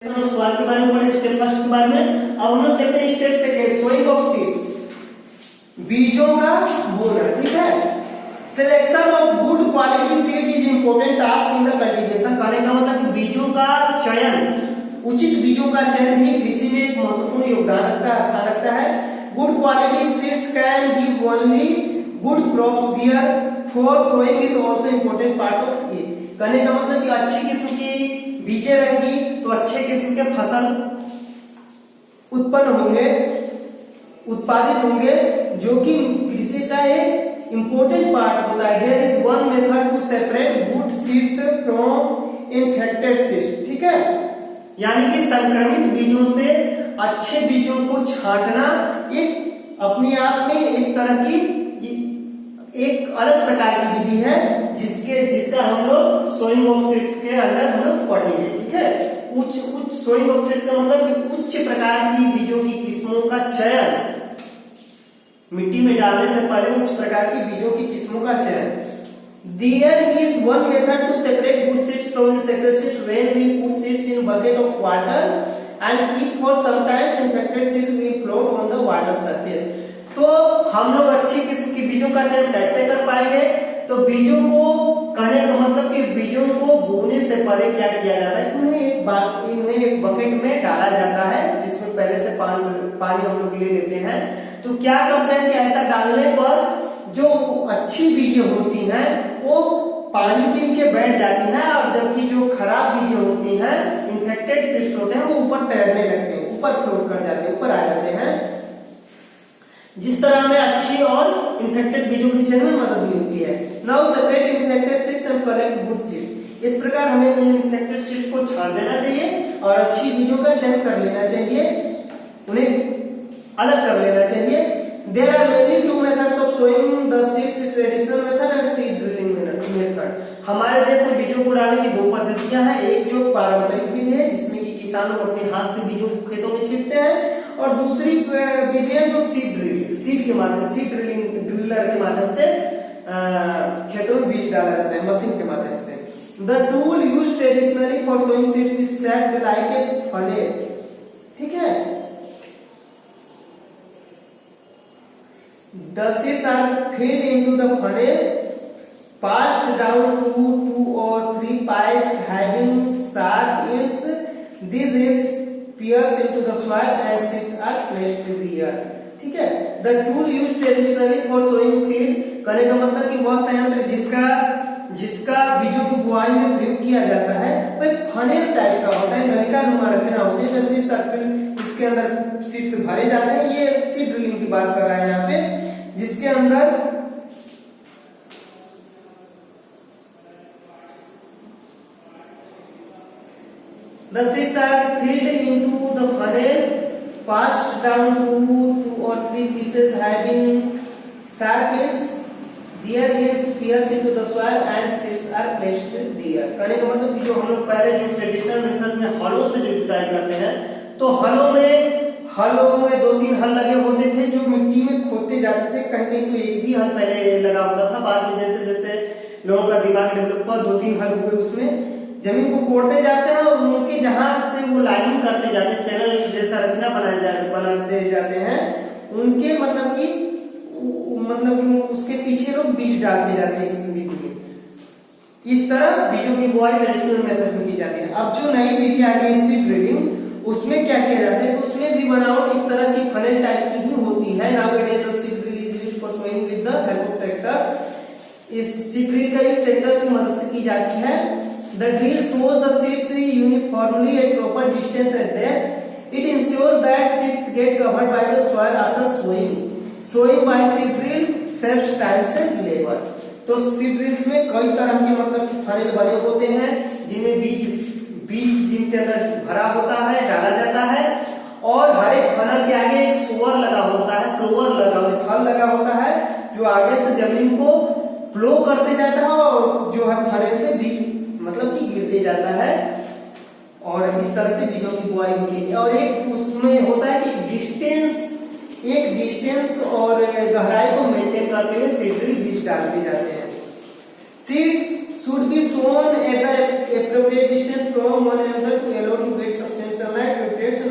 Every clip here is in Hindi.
सवाल के बारे में पढ़े, स्टेप फर्स्ट के बारे में। अब हम लोग देखते हैं step second, sowing of seeds, बीजों का बोना। ठीक है, selection of good quality seed is important task in the cultivation. कहने का मतलब कि बीजों का चयन, उचित बीजों का चयन भी कृषि में एक महत्वपूर्ण योगदान रखता है, स्थान रखता है। Good quality seeds can give only good crops, therefore sowing is also important part of it. कहने का मतलब कि अच्छी किस्म की बीजें रहेंगी तो अच्छे किस्म के फसल उत्पन्न होंगे, उत्पादित होंगे, जो कि कृषि का एक इंपॉर्टेंट पार्ट होता है। There is one method to separate good seeds from infected seeds. ठीक है, यानी कि संक्रमित बीजों से अच्छे बीजों को छांटना एक अपने आप में एक तरह की एक अलग प्रकार की विधि है, जिसका हम लोग सोइंग ऑफ सीड्स के अंदर हम लोग पढ़ेंगे। ठीक है, उच्च सोइंग ऑफ सीड्स का मतलब कि उच्च प्रकार की बीजों की किस्मों का चयन, मिट्टी में डालने से पहले उच्च प्रकार की बीजों की किस्मों का चयन। There is one method to separate good seeds from infected seeds when we put seeds in bucket of water and keep for some times infected seeds will float on the water surface. तो हम लोग अच्छी किस्म की बीजों का चयन कैसे कर पाएंगे? तो बीजों को, कहने का मतलब कि बीजों को बोने से पहले क्या किया जाता है, इन्हें एक बकेट में डाला जाता है जिसमें पहले से पानी हम लोग ले लेते हैं। तो क्या करते हैं कि ऐसा डालने पर जो अच्छी बीजें होती हैं वो पानी के नीचे बैठ जाती हैं, और जबकि जो खराब बीजें होती हैं, इन्फेक्टेड सीड्स होते हैं, वो ऊपर तैरने लगते हैं, ऊपर फ्लोट कर जाते हैं, ऊपर आ जाते हैं। जिस तरह हमें अच्छी और इन्फेक्टेड बीजों की चयन में मदद मिलती है। Now separate infected seeds and collect good seeds. इस प्रकार हमें उन इन्फेक्टेड सीड्स को छांट देना चाहिए और अच्छी बीजों का चयन कर लेना चाहिए, उन्हें अलग कर लेना चाहिए। There are many two methods of sowing the seeds, traditional method and seed drilling method. हमारे देश में बीजों को डालने की दो पद्धतियां हैं, एक जो पारंपरिक विधि है जिसमें कि किसान अपने हाथ से बीजों को खेतों में छिड़कते हैं, और दूसरी विधि है जो सीड के माध्यम, सीड ड्रिलर के माध्यम से खेतों में बीज डाला जाता है, मशीन के माध्यम से। The tool used traditionally for sowing seeds is shaped like a funnel. ठीक है, the seeds are filled into the funnel, passed down through 2 or 3 pipes having sharp ends. These ends pierce into the soil and seeds are placed there. ठीक है, the tool used traditionally for sowing seed, कहने का मतलब कि वह संयंत्र जिसका बीजों की बुआई में प्रयोग किया जाता है वह फनेल टाइप का होता है, नलिका नुमा रचना होती है, जैसे सीड्स इसके अंदर सीड्स भरे जाते हैं। ये सीड ड्रिलिंग की बात कर रहा है यहाँ पे, जिसके अंदर the seeds are filled into the funnel, passed down through 2 or 3 pieces having sharp ends. Their ends pierce into the soil and seeds are placed there. कहने का मतलब कि जो हम लोग पहले जो ट्रेडिशनल मेथड में हलों से जो जुताई करते हैं, तो हलों में 2-3 हल लगे होते थे जो मिट्टी में खोदते जाते थे। कहीं तो एक भी हल पहले लगा होता था, बाद में जैसे जैसे लोगों का दिमाग डेवलप हुआ 2-3 हल हुए, उसमें जमीन को कोड़ते जाते हैं और उनके जहां से वो लाइनिंग करते जाते हैं, चैनल जैसा रचना बनाते जाते हैं, उनके मतलब कि उसके पीछे लोग बीज डालते जाते हैं इस विधि में। इस तरह बीजों की बुआई ट्रेडिशनल मेथड में की जाती है। अब जो नई विधि आ गई सीड ड्रिलिंग, उसमें क्या किया जाता है, तो उसमें भी बनावट इस तरह की फनेल टाइप की ही होती है। Nowadays seed drill is used for sowing with the help of tractor. इस सीड ड्रिल का यूज ट्रैक्टर की मदद से की जाती है। The drill shows the seeds uniformly at proper distance and depth. It ensures that seeds get covered by the soil after sowing. Sowing by seed drill saves time and labor. तो सीड ड्रिल्स में कई तरह के मतलब फनेल बने होते हैं, जिनमें बीज जिनके अंदर भरा होता है, डाला जाता है, और हर एक फनल के आगे एक सोअर लगा होता है, प्लोअर लगा होता है, जो आगे से जमीन को प्लो करते जाता है और जो है फनेल से बीज मतलब कि गिरते जाता है, और इस तरह से बीजों की बुआई होती है। और एक उसमें होता है कि एक डिस्टेंस और गहराई को मेंटेन करते हुए सीड ड्रिल बीज डालते जाते हैं। Seeds should be sown at the appropriate distance from one another to allow to get sufficient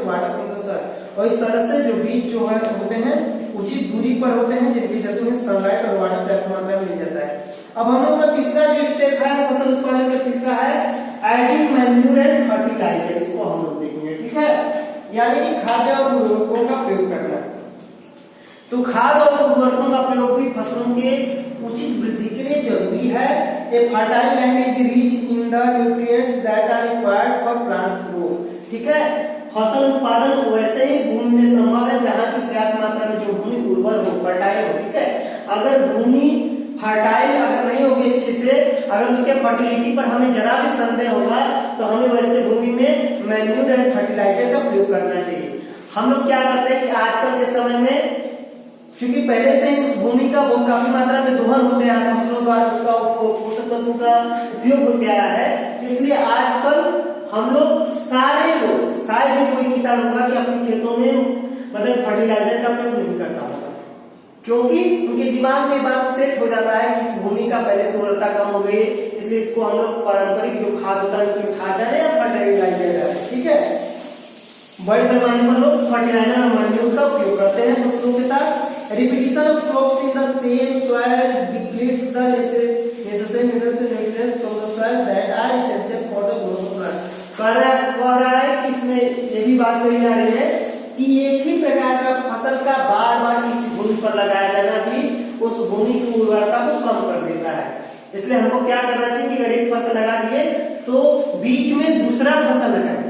water from the soil, और इस तरह से जो बीज जो है होते हैं उचित दूरी पर होते हैं, जिनके चलते उन्हें सनलाइट और वाटर पर्याप्त मात्रा में मिल जाता है। अब हम लोग का तीसरा जो स्टेप है फसल उत्पादन का तीसरा है एडिंग मैन्यूर एंड फर्टिलाइजर, इसको हम लोग देखेंगे, ठीक है, यानी कि खाद्य और उर्वरकों का प्रयोग करना। तो खाद और उर्वरकों का प्रयोग भी फसलों के उचित वृद्धि के लिए जरूरी है। A fertile land is rich in the nutrients that are required for plants growth, ठीक है। फसल उत्पादन वैसे ही भूमि में संभव है जहां की पर्याप्त मात्रा में जो भूमि उर्वर हो, फर्टाइल हो, ठीक है। अगर भूमि फर्टाइल अगर नहीं होगी अच्छे से, अगर उसके फर्टिलिटी पर हमें जरा भी संदेह होगा तो हमें वैसे भूमि में मैन्यूर एंड फर्टिलाइजर का प्रयोग करना चाहिए। हम लोग क्या करते हैं कि आजकल के समय में क्योंकि पहले से ही उस भूमि का बहुत काफी मात्रा में दोहन होते हैं, फसलों द्वारा उसका पोषक तत्वों का उपयोग होते आया है, इसलिए आजकल हम लोग सारे लोग, शायद ही कोई किसान होगा कि अपने खेतों में मतलब फर्टिलाइजर का प्रयोग नहीं करता होगा, क्योंकि उनके दिमाग में बात सेट हो जाता है कि इस भूमि का पहले से उर्वरता कम हो गई, इसलिए इसको हम लोग पारंपरिक जो खाद होता है उसमें खाद डालें या फर्टिलाइजर डालें, ठीक है। बड़े पैमाने पर लोग फर्टिलाइजर और मैन्यूर का उपयोग करते हैं फसलों के साथ। Repetition of crops in the same soil depletes the necessary minerals and nutrients from the soil that are essential for the growth of plants. कह रहा है कि इसमें ये भी बात कही जा रही है कि एक ही प्रकार का फसल का बार बार किसी भूमि पर लगाया जाना भी उस भूमि की उर्वरता को कम कर देता है। इसलिए हमको क्या करना चाहिए कि अगर एक फसल लगा दिए तो बीच में दूसरा फसल लगाएं,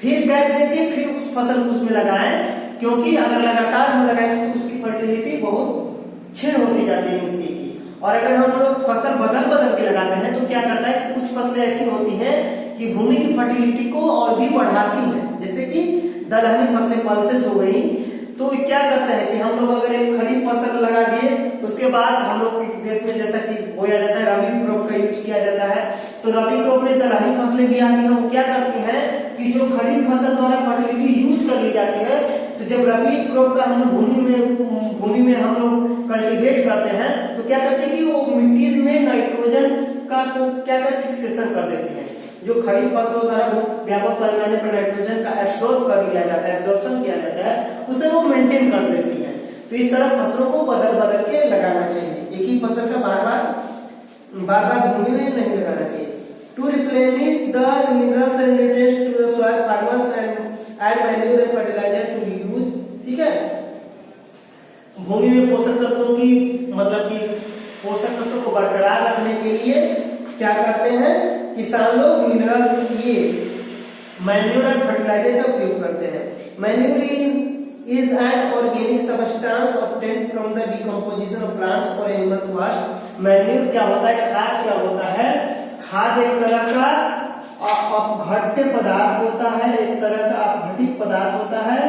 फिर गैप देके फिर उस फसल को उसमें लगाएं, क्योंकि अगर लगातार हम लगाएंगे तो उसकी फर्टिलिटी बहुत क्षीण होती जाती है मिट्टी की। और अगर हम लोग फसल बदल बदल के लगाते हैं तो क्या करता है कि कुछ फसलें ऐसी होती हैं कि भूमि की फर्टिलिटी को और भी बढ़ाती है, जैसे कि दलहनी फसलें पल्सेस हो गई। तो क्या करते हैं कि हम लोग अगर एक खरीफ फसल लगा दिए, उसके बाद हम लोग के देश में जैसा कि बोया जाता है रबी क्रॉप का यूज किया जाता है, तो रबी क्रॉप में दलहनी फसलें भी आती हैं। वो क्या करती हैं कि जो खरीफ फसल द्वारा फर्टिलिटी यूज कर ली जाती है, तो जब रबी क्रॉप का हम भूमि में हम लोग कल्टीवेट करते हैं तो क्या करते हैं कि वो मिट्टी में नाइट्रोजन का तो क्या करते हैं फिक्सेशन कर देती है। जो खरीफ फसलों द्वारा व्यापक पैमाने पर नाइट्रोजन का एब्सॉर्ब कर लिया जाता है, एब्जॉर्प्शन किया जाता है, उसे वो मेंटेन कर देती है। तो इस तरह फसलों को बदल बदल के लगाना चाहिए, एक ही फसल का बार बार भूमि में नहीं लगाना चाहिए। To replenish the minerals and nutrients to the soil, farmers and add manure and fertiliser to use, ठीक है। भूमि में पोषक तत्वों की मतलब कि पोषक तत्वों को बरकरार रखने के लिए क्या करते हैं किसान लोग, मिनरल ये मैन्यूर एंड फर्टिलाइजर का उपयोग करते हैं। Manure is an organic substance obtained from the decomposition of plants or animals waste। Manure क्या होता है, खाद क्या होता है, खाद एक तरह का अपघट्य पदार्थ होता है, एक तरह का अपघटित पदार्थ होता है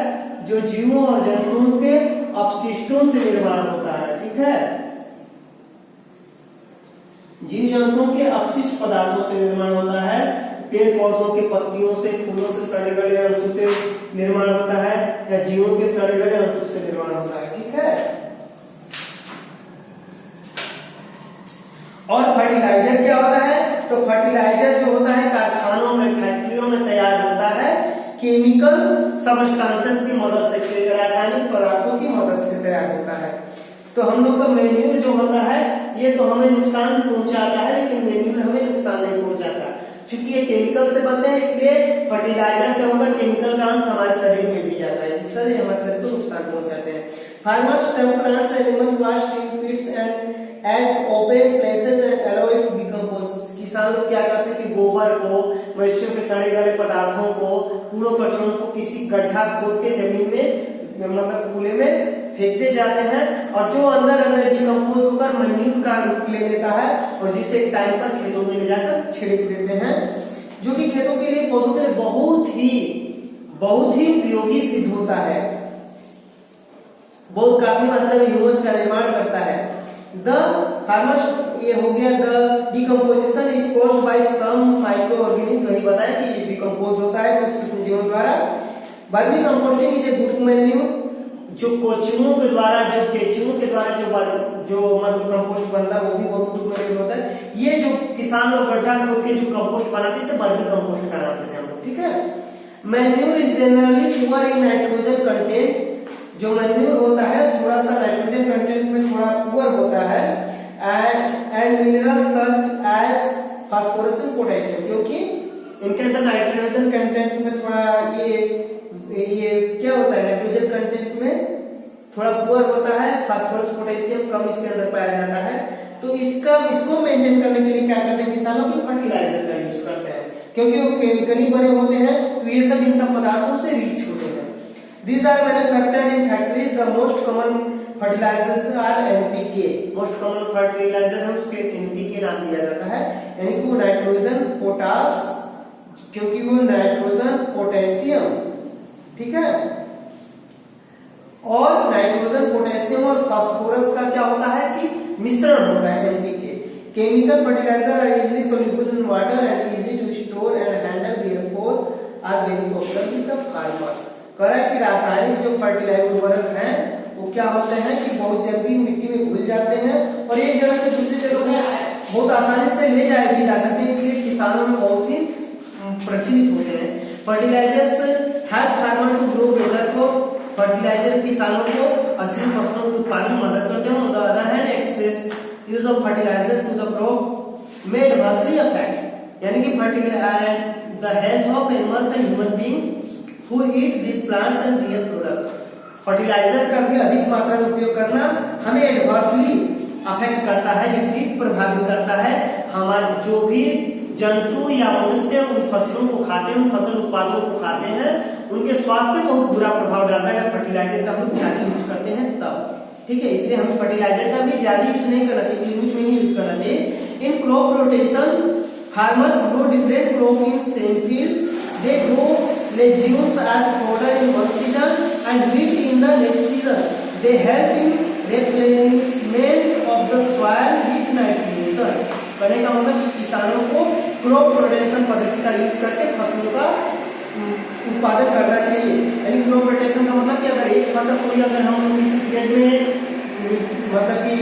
जो जीवों और जंतुओं के अपशिष्टों से निर्माण होता है, ठीक है। जीव जंतुओं के अपशिष्ट पदार्थों से निर्माण होता है, पेड़ पौधों के पत्तियों से, फूलों से, सड़े गले अंशों से निर्माण होता है, या जीवों के सड़े गले अंशों से निर्माण होता है, ठीक है। और फर्टिलाइजर क्या होता है, तो फर्टिलाइजर जो होता है कारखानों में, फैक्ट्रियों में तैयार होता है केमिकल सबस्टांसेस की मदद से, रासायनिक पदार्थों की मदद से तैयार होता है। तो हम लोग का मैन्यूर जो होता है ये तो हमें नुकसान पहुंचाता है, लेकिन मैन्यूर हमें नुकसान नहीं पहुंचाता। चूंकि ये केमिकल से बनते हैं इसलिए फर्टिलाइजर से होकर केमिकल का अंश हमारे शरीर में भी जाता है, जिस तरह हमारे शरीर को नुकसान पहुंचाते हैं। Farmers dump plants and animals waste in pits and at open places and allow it to decompose. किसान लोग क्या करते हैं कि गोबर को, मवेशियों के सड़े गले पदार्थों को, कूड़ों कचरों को किसी गड्ढा खोद के जमीन में मतलब खुले में फेंकते जाते हैं, और जो अंदर अंदर डिकम्पोज होकर मैन्यूर का रूप ले लेता है, और जिसे एक टाइम पर खेतों में ले जाकर छिड़क देते हैं, जो कि खेतों के लिए, पौधों के लिए बहुत ही उपयोगी सिद्ध होता है, बहुत काफी मात्रा में ह्यूमस का निर्माण करता है। द फार्मर्स ये हो गया, the decomposition is caused by some micro organism, वही बताया कि डिकम्पोज होता है कुछ सूक्ष्म जीवों द्वारा। Vermi composting is a good manure, जो केचुओं के द्वारा जो मतलब कंपोस्ट बनता है वो भी बहुत गुड मैन्यूर होता है। ये जो किसान लोग गड्ढा खोद के जो कंपोस्ट बनाते हैं इसे वर्मी कंपोस्ट का नाम देते हैं हम लोग, ठीक है। Manure is generally poor in nitrogen content, जो मैन्यूर होता है थोड़ा सा नाइट्रोजन कंटेंट में थोड़ा पुअर होता है, and mineral such as phosphorus and potassium, क्योंकि इनके अंदर नाइट्रोजन कंटेंट में थोड़ा ये क्या होता है, नाइट्रोजन कंटेंट में थोड़ा पुअर होता है, फास्फोरस पोटेशियम कम इसके अंदर पाया जाता है। तो इसको मेंटेन करने के लिए क्या करते हैं किसानों की फर्टिलाइजर का यूज करते हैं, क्योंकि वो केमिकली बने होते हैं, तो ये सब इन सब पदार्थों से रिच होते हैं। These are manufactured in factories. The most common fertilizers are NPK. Most common fertilizer है उसके NPK नाम दिया जाता है, यानी कि वो नाइट्रोजन पोटास, क्योंकि वो नाइट्रोजन पोटेशियम, ठीक है, और नाइट्रोजन पोटेशियम और फास्फोरस का क्या होता है कि मिश्रण होता है NPK. Chemical fertilizer are easily soluble in water and easy to store and handle, therefore are very popular with the farmers. कह रहा है कि रासायनिक जो फर्टिलाइजर उर्वरक हैं वो क्या होते हैं कि बहुत जल्दी मिट्टी में घुल जाते हैं और एक जगह से दूसरी जगह में बहुत आसानी से ले जाए भी जा सकते हैं, इसलिए किसानों में बहुत ही प्रचलित होते हैं। Fertilisers help farmer to grow better crop, fertiliser किसानों को अच्छी फसलों के उत्पादन में मदद करते हैं। On the other hand excess use of fertiliser to the crop may adversely affect, यानी कि fertiliser the health of animals and human being who eat these plants and their product. Fertiliser का भी अधिक मात्रा में उपयोग करना हमें एडवर्सली अफेक्ट करता है, विपरीत प्रभावित करता है। हमारे जो भी जंतु या मनुष्य उन फसलों को खाते हैं, उन फसल उत्पादों को खाते हैं, उनके स्वास्थ्य पर बहुत बुरा प्रभाव डालता है। अगर फर्टिलाइजर का हम ज्यादा यूज करते हैं तब, ठीक है, इसलिए हमें फर्टिलाइजर का भी ज्यादा यूज नहीं करना चाहिए, लिमिट में ही यूज करना चाहिए। In crop rotation farmers grow different crop in same field, they grow legumes as fodder in one season and wheat in the next season. They help in replenishment of the soil with nitrogen. कहने का मतलब कि किसानों को क्रॉप रोटेशन पद्धति का यूज करके फसलों का उत्पादन करना चाहिए। यानी क्रॉप रोटेशन का मतलब कि अगर एक फसल कोई अगर हम किसी पीरियड में मतलब कि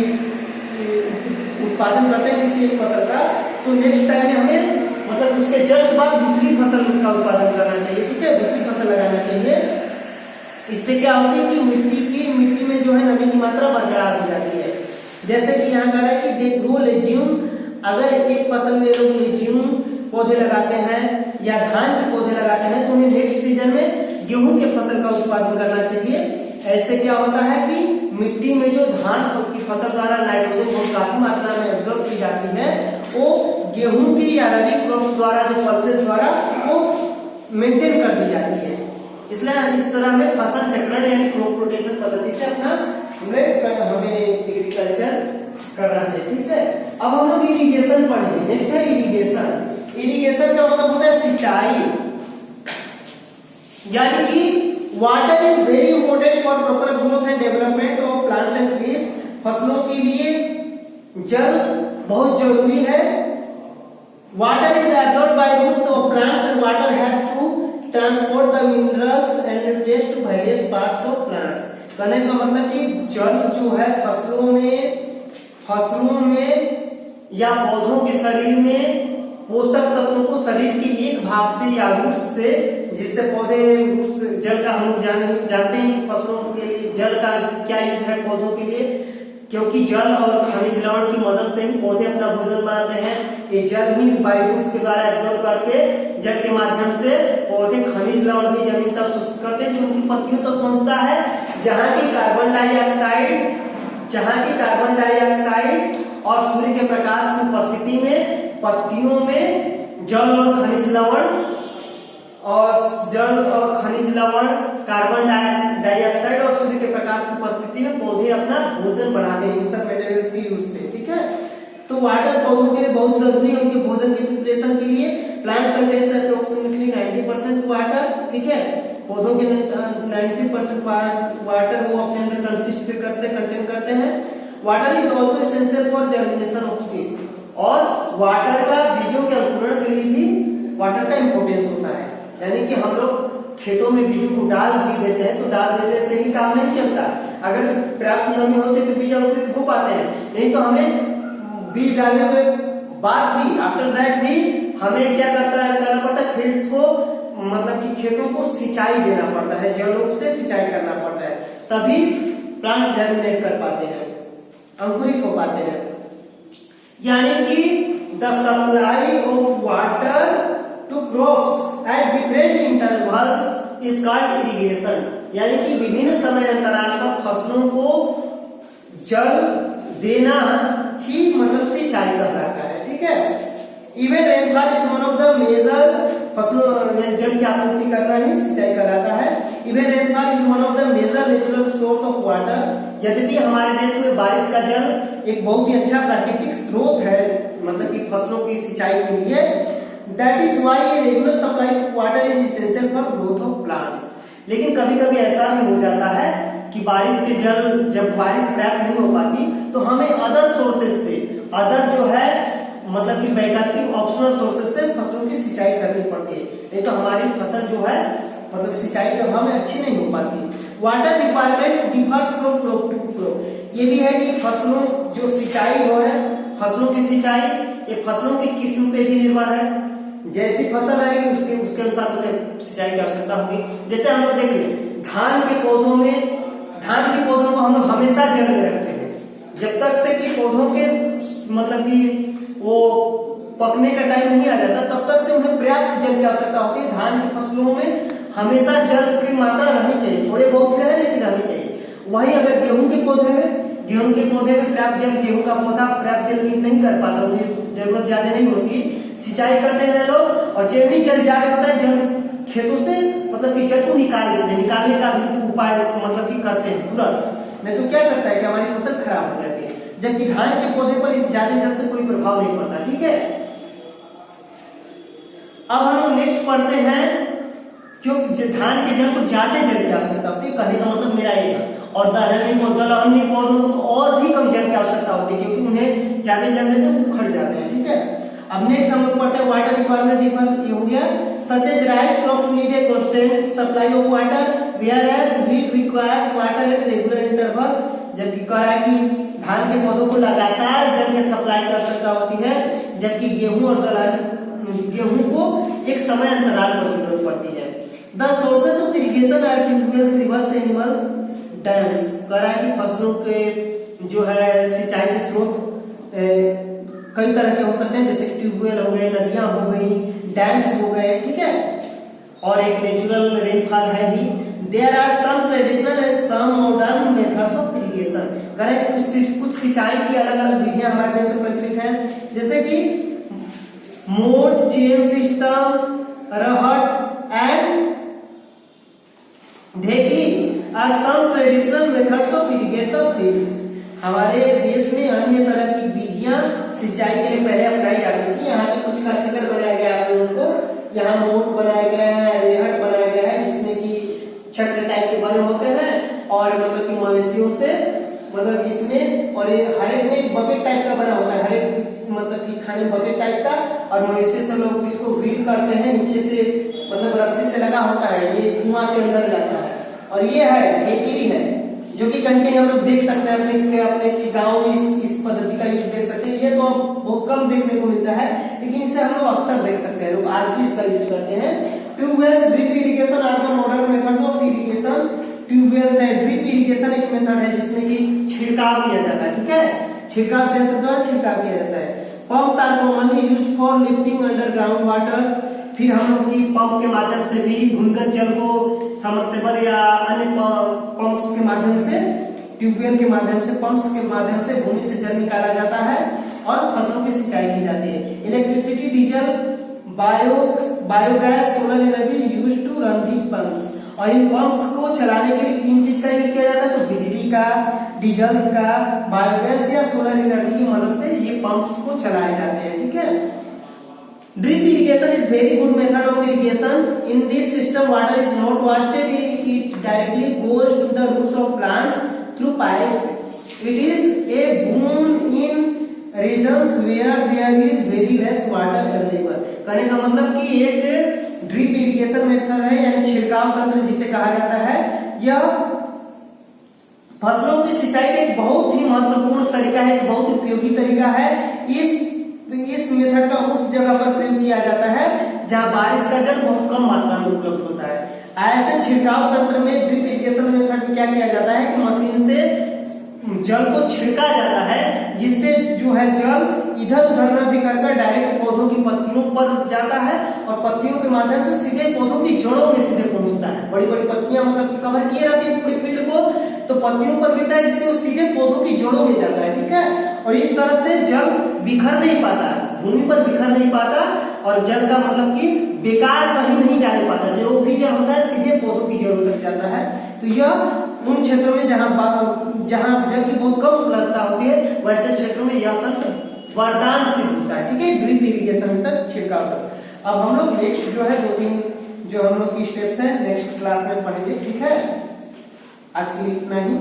उत्पादन करते हैं किसी एक फसल का, तो नेक्स्ट टाइम में हमें मतलब उसके जस्ट बाद दूसरी फसल का उत्पादन करना चाहिए, ठीक है, दूसरी फसल लगाना चाहिए। इससे क्या होती है कि मिट्टी में जो है नमी की मात्रा बरकरार हो जाती है। जैसे कि यहाँ कह रहा है कि दे ग्रो लेज्यूम, अगर एक फसल में लोग लेज्यूम पौधे लगाते हैं या धान के पौधे लगाते हैं तो उन्हें नेक्स्ट सीजन में गेहूं के फसल का उत्पादन करना चाहिए। ऐसे क्या होता है कि मिट्टी में जो धान की फसल द्वारा नाइट्रोजन बहुत काफी मात्रा में एब्जॉर्ब की जाती है, वो गेहूं की या रबी क्रॉप्स द्वारा जो पल्सेस द्वारा वो मेंटेन कर दी जाती है। इसलिए इस तरह में फसल चक्रण यानी क्रॉप रोटेशन पद्धति से अपना हमें एग्रीकल्चर करना चाहिए, ठीक है। अब हम लोग इरिगेशन पढ़ेंगे। नेक्स्ट है इरिगेशन। इरिगेशन का मतलब होता है सिंचाई, यानी कि water is very important for proper growth and development of plants and trees. फसलों के लिए जल बहुत जरूरी है। Water is absorbed by roots of plants and water have to transport the minerals and nutrients to various parts of plants. कहने का मतलब कि जल जो है फसलों में या पौधों के शरीर में पोषक तत्वों को शरीर के एक भाग से या रूट्स से, जिससे पौधे रूट्स जल का हम लोग जानते हैं कि फसलों के लिए जल का क्या यूज है पौधों के लिए, क्योंकि जल और खनिज लवण की मदद से ही पौधे अपना भोजन बनाते हैं। ये जल ही बाय रूट्स के द्वारा एब्जॉर्ब करके जल के माध्यम से पौधे खनिज लवण भी जमीन से अवशोषित करते हैं जो उनकी पत्तियों तक पहुंचता है, जहाँ की कार्बन डाइऑक्साइड और सूर्य के प्रकाश की उपस्थिति में पत्तियों में जल और खनिज लवण कार्बन डाइऑक्साइड और सूर्य के प्रकाश की उपस्थिति में पौधे अपना भोजन बनाते हैं इन सब मटेरियल्स के यूज से, ठीक है। तो वाटर पौधों के लिए बहुत जरूरी है, उनके भोजन की प्रिपरेशन के लिए। प्लांट कंटेन्स अप्रोक्सीमेटली 90% वाटर, ठीक है। पौधों के 90% वाटर वो अपने अंदर कंटेन करते हैं। Water is also essential for germination of seed, और वाटर का बीजों के अंकुरण के लिए भी वाटर का इंपॉर्टेंस होता है। यानी कि हम लोग खेतों में बीजों को डाल भी देते हैं, तो डाल देने से ही काम नहीं चलता। अगर पर्याप्त नमी होती तो बीज अंकुरित हो पाते हैं, नहीं तो हमें बीज डालने के बाद भी आफ्टर दैट भी हमें क्या करना पड़ता है, फील्ड्स को मतलब कि खेतों को सिंचाई देना पड़ता है, जल रूप से सिंचाई करना पड़ता है, तभी प्लांट जर्मिनेट कर पाते हैं, अंकुरित हो पाते हैं। यानी कि the supply of water to crops at different intervals is called irrigation. यानी कि विभिन्न समय अंतराल पर फसलों को जल देना ही मतलब सिंचाई कहलाता है, ठीक है। Even rainfall is one of the major, फसलों में जल की आपूर्ति करना ही सिंचाई कहलाता है। Even rainfall is one of the major natural source of water. यद्यपि हमारे देश में बारिश का जल एक बहुत ही अच्छा प्राकृतिक स्रोत है, मतलब कि फसलों की सिंचाई के लिए। That is why a regular supply of water is essential for growth of plants. लेकिन कभी कभी ऐसा भी हो जाता है कि बारिश के जल, जब बारिश प्राप्त नहीं हो पाती तो हमें अदर सोर्सेज से, अदर जो है मतलब कि वैकल्पिक ऑप्शनल सोर्सेज से फसलों की सिंचाई करनी पड़ती है, नहीं तो हमारी फसल जो है मतलब सिंचाई के अभाव में अच्छी नहीं हो पाती। Water requirement differs from crop to crop. ये भी है कि फसलों जो सिंचाई हो है, फसलों की सिंचाई ये फसलों की किस्म पे भी निर्भर है। जैसी फसल रहेगी उसके अनुसार उसे सिंचाई की आवश्यकता होगी। जैसे हम लोग देखिए धान के पौधों को हम लोग हमेशा जल में रखते हैं, जब तक से कि पौधों के मतलब कि वो पकने का टाइम नहीं आ जाता तब तक से उन्हें पर्याप्त जल की आवश्यकता होती है। धान की फसलों में हमेशा जल की मात्रा रहनी चाहिए, थोड़े बहुत रहे लेकिन रहनी चाहिए। वहीं अगर गेहूं के पौधे में पर्याप्त जल, गेहूं का पौधा पर्याप्त जल नहीं कर पाता, उन्हें जरूरत ज्यादा नहीं होती, सिंचाई करते हैं लोग, और जब भी जल ज्यादा होता है जल खेतों से मतलब कि जल को निकाल देते हैं, निकालने का उपाय मतलब कि करते हैं तुरंत, नहीं तो क्या करता है कि हमारी फसल खराब हो जाती है। जबकि धान के पौधे पर इस ज्यादा जल से कोई प्रभाव नहीं पड़ता, ठीक है। अब हम लोग नेक्स्ट पढ़ते हैं, क्योंकि धान के जल को ज्यादा जल की आवश्यकता होती है, कहने का मतलब मेरा ये है, और दलहनी पौधों को और भी कम जल की आवश्यकता होती है, क्योंकि उन्हें ज्यादा जल देते हैं उखड़ जाते हैं, ठीक है। अब नेक्स्ट हम लोग पढ़ते हैं वाटर रिक्वायरमेंट डिफर, ये हो गया। Such as rice crops need a constant supply of water whereas wheat requires water at regular intervals. जबकि कह रहा है कि धान के पौधों को लगातार जल की सप्लाई की आवश्यकता होती है, जबकि गेहूं और गेहूं को एक समय अंतराल पर जरूरत पड़ती है। The sources of irrigation are tubewells, rivers, animals, dams. कह रहा है कि फसलों के जो है सिंचाई के स्रोत कई तरह के हो सकते हैं, जैसे ट्यूबवेल हो गए, नदियां हो गई, डैम्स हो गए, ठीक है, और एक नेचुरल रेनफॉल है ही। There are some traditional and some modern methods of irrigation. कह रहे हैं कुछ सिंचाई की अलग अलग विधियां हमारे देश में प्रचलित हैं, जैसे कि मोट, चेन सिस्टम, रहट एंड ढेकली are some traditional methods of irrigative fields. हमारे देश में अन्य तरह की विधियां सिंचाई के लिए पहले अपनाई जाती थी। यहाँ पे कुछ का फिगर बनाया गया है आप लोगों को, यहाँ मोट बनाया गया है, रेहट बनाया गया है, जिसमें कि चक्र टाइप के बने होते हैं, और मतलब कि मवेशियों से मतलब इसमें, और ये हर एक में एक बकेट टाइप का बना होता है, हर एक मतलब कि खाने बकेट टाइप का, और मवेशी से लोग इसको व्हील करते हैं, नीचे से मतलब रस्सी से लगा होता है, ये कुआं के अंदर जाता है। और ये है ढेकली है, जो कि कहीं कहीं हम लोग देख सकते हैं अपने की गाँव में इस पद्धति का यूज देख सकते हैं। ये तो बहुत कम देखने को मिलता है, लेकिन इसे हम लोग अक्सर देख सकते हैं, लोग आज भी इसका यूज करते हैं। Tubewells, drip irrigation are the modern methods of irrigation. Tubewells है, ड्रिप इरिगेशन एक मेथड है जिसमें कि छिड़काव किया जाता है, ठीक है, छिड़काव यंत्र द्वारा छिड़काव किया जाता है। Pumps are commonly used for lifting underground water. फिर हम लोग की पंप के माध्यम से भी भूमिगत जल को सबमर्सिबल या अन्य पंप्स के माध्यम से, ट्यूबवेल के माध्यम से, पंप्स के माध्यम से भूमि से जल निकाला जाता है और फसलों की सिंचाई की जाती है। Electricity, diesel, biogas, solar energy used to run these pumps. और इन पंप्स को चलाने के लिए तीन चीज का यूज किया जाता है, तो बिजली का, डीजल्स का, बायोगैस या सोलर एनर्जी की मदद से ये पंप्स को चलाए जाते हैं, ठीक है। Drip irrigation is very good method of irrigation. In this system, water is not wasted; it directly goes to the roots of plants through pipes. It is a boon in regions where there is very less water available. कहने का मतलब कि एक ड्रिप इरिगेशन मेथड है, यानी छिड़काव तंत्र जिसे कहा जाता है, यह फसलों की सिंचाई का एक बहुत ही महत्वपूर्ण तरीका है, एक बहुत उपयोगी तरीका है। इस मेथड का उस जगह पर प्रयोग किया जाता है जहां बारिश का जल बहुत कम मात्रा में उपलब्ध होता है। ऐसे छिड़काव तंत्र में ड्रिप इरिगेशन मेथड में क्या किया जाता है कि मशीन से जल को छिड़का जाता है, जिससे जो है जल इधर उधर न बिखर कर डायरेक्ट पौधों की पत्तियों पर जाता है और पत्तियों के माध्यम से सीधे पौधों की जड़ों में सीधे पहुंचता है। बड़ी बड़ी पत्तियां मतलब कवर किए रहती है पूरे फील्ड को, तो पत्तियों पर गिरता है जिससे वो सीधे पौधों की जड़ों में जाता है। ठीक है, और इस तरह से जल बिखर नहीं पाता, भूमि पर बिखर नहीं पाता और जल का मतलब कि बेकार कहीं नहीं जाने पाता, जो भी जल होता है सीधे पौधों की जड़ों तक जाता है। तो यह उन क्षेत्रों में जहां जल की बहुत कम उपलब्धता होती है वैसे क्षेत्रों में यह तंत्र वरदान सिद्ध होता है। ठीक है, ड्रिप इरिगेशन तक छिड़काव तक। अब हम लोग नेक्स्ट जो है 2-3 जो हम लोग की स्टेप्स हैं नेक्स्ट क्लास में पढ़ेंगे। ठीक है, आज के लिए इतना ही।